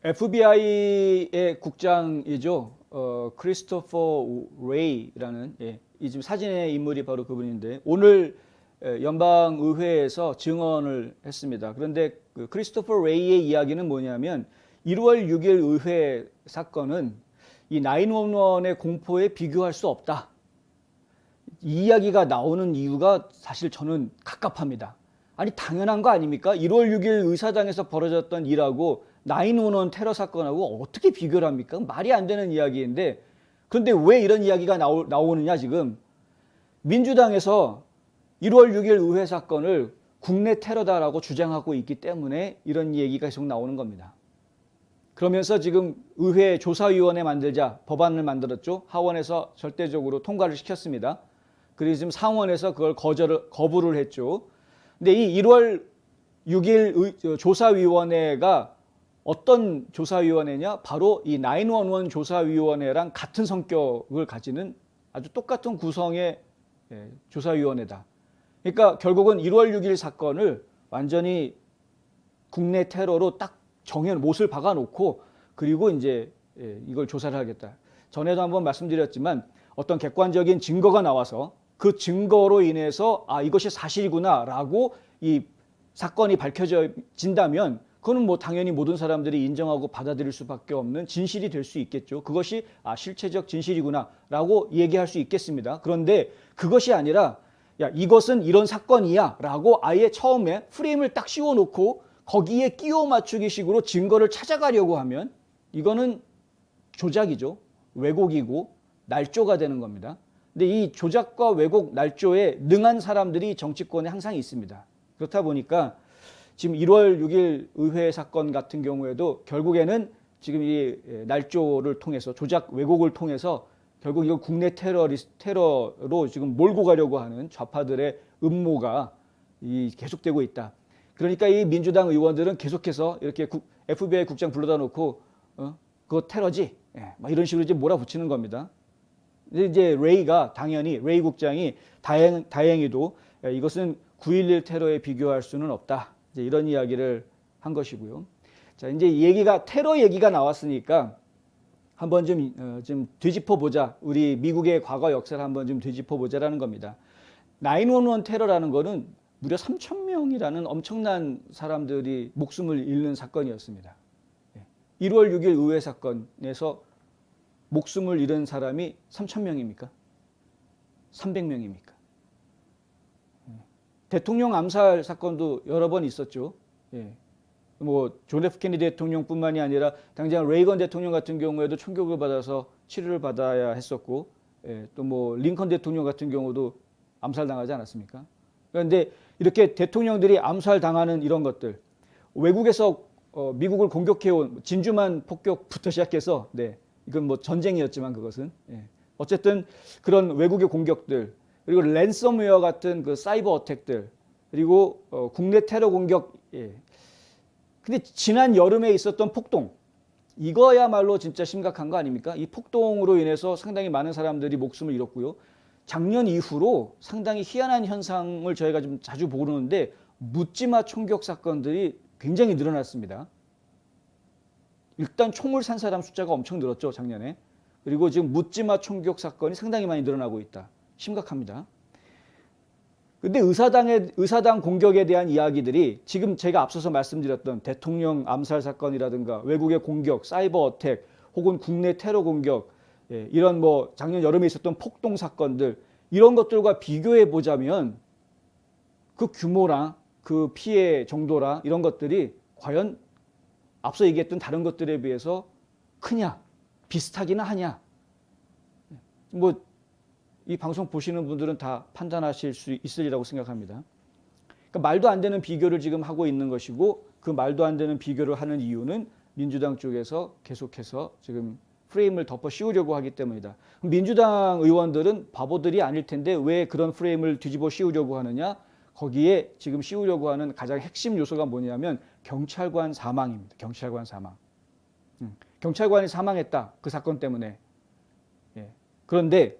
FBI의 국장이죠. 크리스토퍼 레이라는 이 지금 사진의 인물이 바로 그분인데 오늘 연방의회에서 증언을 했습니다. 그런데 그 크리스토퍼 레이의 이야기는 뭐냐면 1월 6일 의회 사건은 이 911의 공포에 비교할 수 없다. 이 이야기가 나오는 이유가 사실 저는 갑갑합니다. 아니 당연한 거 아닙니까? 1월 6일 의사당에서 벌어졌던 일하고 911 테러 사건하고 어떻게 비교를 합니까? 말이 안 되는 이야기인데 그런데 왜 이런 이야기가 나오느냐 지금 민주당에서 1월 6일 의회 사건을 국내 테러다라고 주장하고 있기 때문에 이런 얘기가 계속 나오는 겁니다. 그러면서 지금 의회 조사위원회 만들자 법안을 만들었죠. 하원에서 절대적으로 통과를 시켰습니다. 그리고 지금 상원에서 그걸 거부를 했죠. 근데 이 1월 6일 조사위원회가 어떤 조사위원회냐? 바로 이 911 조사위원회랑 같은 성격을 가지는 아주 똑같은 구성의 조사위원회다. 그러니까 결국은 1월 6일 사건을 완전히 국내 테러로 딱 못을 박아놓고 그리고 이제 이걸 조사를 하겠다. 전에도 한번 말씀드렸지만 어떤 객관적인 증거가 나와서 그 증거로 인해서 이것이 사실이구나라고 이 사건이 밝혀진다면 그거는 뭐 당연히 모든 사람들이 인정하고 받아들일 수밖에 없는 진실이 될 수 있겠죠. 그것이 실체적 진실이구나라고 얘기할 수 있겠습니다. 그런데 그것이 아니라 이것은 이런 사건이야라고 아예 처음에 프레임을 딱 씌워놓고 거기에 끼워 맞추기 식으로 증거를 찾아가려고 하면 이거는 조작이죠. 왜곡이고 날조가 되는 겁니다. 근데 이 조작과 왜곡, 날조에 능한 사람들이 정치권에 항상 있습니다. 그렇다 보니까 지금 1월 6일 의회 사건 같은 경우에도 결국에는 지금 이 날조를 통해서 조작, 왜곡을 통해서 결국 이거 국내 테러로 지금 몰고 가려고 하는 좌파들의 음모가 계속되고 있다. 그러니까 이 민주당 의원들은 계속해서 이렇게 FBI 국장 불러다 놓고 그거 테러지? 막 이런 식으로 이제 몰아붙이는 겁니다. 이제 레이 국장이 다행히도 이것은 9.11 테러에 비교할 수는 없다. 이제 이런 이야기를 한 것이고요. 자, 이제 테러 얘기가 나왔으니까 한번 좀 되짚어 보자. 우리 미국의 과거 역사를 한번 좀 되짚어 보자라는 겁니다. 911 테러라는 거는 무려 3,000명이라는 엄청난 사람들이 목숨을 잃는 사건이었습니다. 1월 6일 의회 사건에서 목숨을 잃은 사람이 3,000명입니까? 300명입니까? 대통령 암살 사건도 여러 번 있었죠. 뭐 존 F 케네디 대통령뿐만이 아니라 당장 레이건 대통령 같은 경우에도 총격을 받아서 치료를 받아야 했었고, 또 뭐 링컨 대통령 같은 경우도 암살당하지 않았습니까? 그런데 이렇게 대통령들이 암살당하는 이런 것들, 외국에서 미국을 공격해온 진주만 폭격부터 시작해서, 이건 뭐 전쟁이었지만 그것은 어쨌든 그런 외국의 공격들, 그리고 랜섬웨어 같은 그 사이버 어택들, 그리고 국내 테러 공격. 근데 지난 여름에 있었던 폭동, 이거야말로 진짜 심각한 거 아닙니까? 이 폭동으로 인해서 상당히 많은 사람들이 목숨을 잃었고요. 작년 이후로 상당히 희한한 현상을 저희가 좀 자주 보는데 묻지마 총격 사건들이 굉장히 늘어났습니다. 일단 총을 산 사람 숫자가 엄청 늘었죠, 작년에. 그리고 지금 묻지마 총격 사건이 상당히 많이 늘어나고 있다. 심각합니다. 근데 의사당 공격에 대한 이야기들이 지금 제가 앞서서 말씀드렸던 대통령 암살 사건이라든가 외국의 공격, 사이버 어택, 혹은 국내 테러 공격, 이런 뭐 작년 여름에 있었던 폭동 사건들, 이런 것들과 비교해 보자면 그 규모랑 그 피해 정도랑 이런 것들이 과연 앞서 얘기했던 다른 것들에 비해서 크냐, 비슷하기는 하냐. 뭐 이 방송 보시는 분들은 다 판단하실 수 있으리라고 생각합니다. 그러니까 말도 안 되는 비교를 지금 하고 있는 것이고, 그 말도 안 되는 비교를 하는 이유는 민주당 쪽에서 계속해서 지금 프레임을 덮어 씌우려고 하기 때문이다. 민주당 의원들은 바보들이 아닐 텐데 왜 그런 프레임을 뒤집어 씌우려고 하느냐? 거기에 지금 씌우려고 하는 가장 핵심 요소가 뭐냐면 경찰관 사망입니다. 경찰관 사망. 경찰관이 사망했다. 그 사건 때문에. 그런데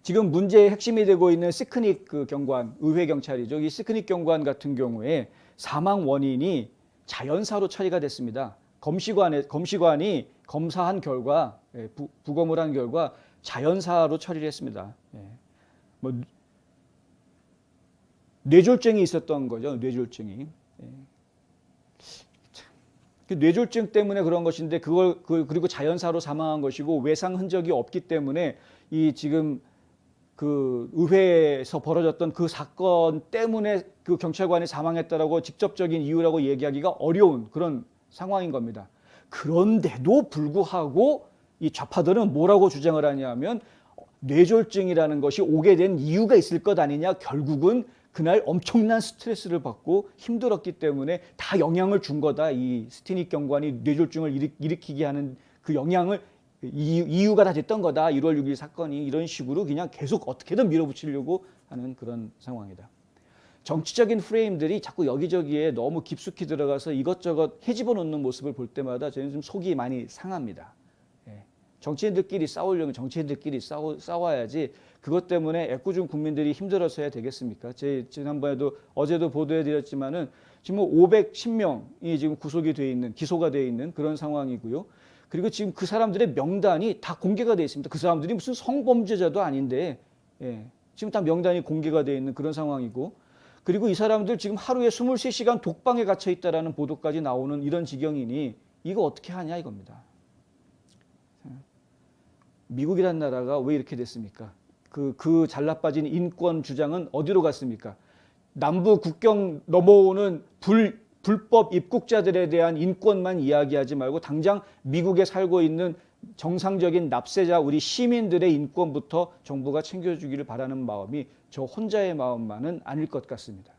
지금 문제의 핵심이 되고 있는 시크닉 그 경관, 의회 경찰이죠. 이 시크닉 경관 같은 경우에 사망 원인이 자연사로 처리가 됐습니다. 검시관이 검사한 결과, 부검을 한 결과 자연사로 처리를 했습니다. 뭐 뇌졸중이 있었던 거죠. 뇌졸중이. 그 뇌졸중 때문에 그런 것인데 그리고 자연사로 사망한 것이고 외상 흔적이 없기 때문에 이 지금 그 의회에서 벌어졌던 그 사건 때문에 그 경찰관이 사망했다라고 직접적인 이유라고 얘기하기가 어려운 그런 상황인 겁니다. 그런데도 불구하고 이 좌파들은 뭐라고 주장을 하냐면 뇌졸중이라는 것이 오게 된 이유가 있을 것 아니냐. 결국은 그날 엄청난 스트레스를 받고 힘들었기 때문에 다 영향을 준 거다. 이 스티닉 경관이 뇌졸중을 일으키게 하는 그 영향을 이유가 다 됐던 거다. 1월 6일 사건이 이런 식으로 그냥 계속 어떻게든 밀어붙이려고 하는 그런 상황이다. 정치적인 프레임들이 자꾸 여기저기에 너무 깊숙이 들어가서 이것저것 헤집어 놓는 모습을 볼 때마다 저는 좀 속이 많이 상합니다. 정치인들끼리 싸우려면 정치인들끼리 싸워야지 그것 때문에 애꿎은 국민들이 힘들어서야 되겠습니까? 지난번에도 어제도 보도해 드렸지만은 지금 510명이 지금 구속이 돼 있는 기소가 돼 있는 그런 상황이고요. 그리고 지금 그 사람들의 명단이 다 공개가 돼 있습니다. 그 사람들이 무슨 성범죄자도 아닌데 지금 다 명단이 공개가 돼 있는 그런 상황이고 그리고 이 사람들 지금 하루에 23시간 독방에 갇혀 있다라는 보도까지 나오는 이런 지경이니 이거 어떻게 하냐 이겁니다. 미국이란 나라가 왜 이렇게 됐습니까? 그 잘나빠진 인권 주장은 어디로 갔습니까? 남부 국경 넘어오는 불법 입국자들에 대한 인권만 이야기하지 말고 당장 미국에 살고 있는 정상적인 납세자 우리 시민들의 인권부터 정부가 챙겨주기를 바라는 마음이 저 혼자의 마음만은 아닐 것 같습니다.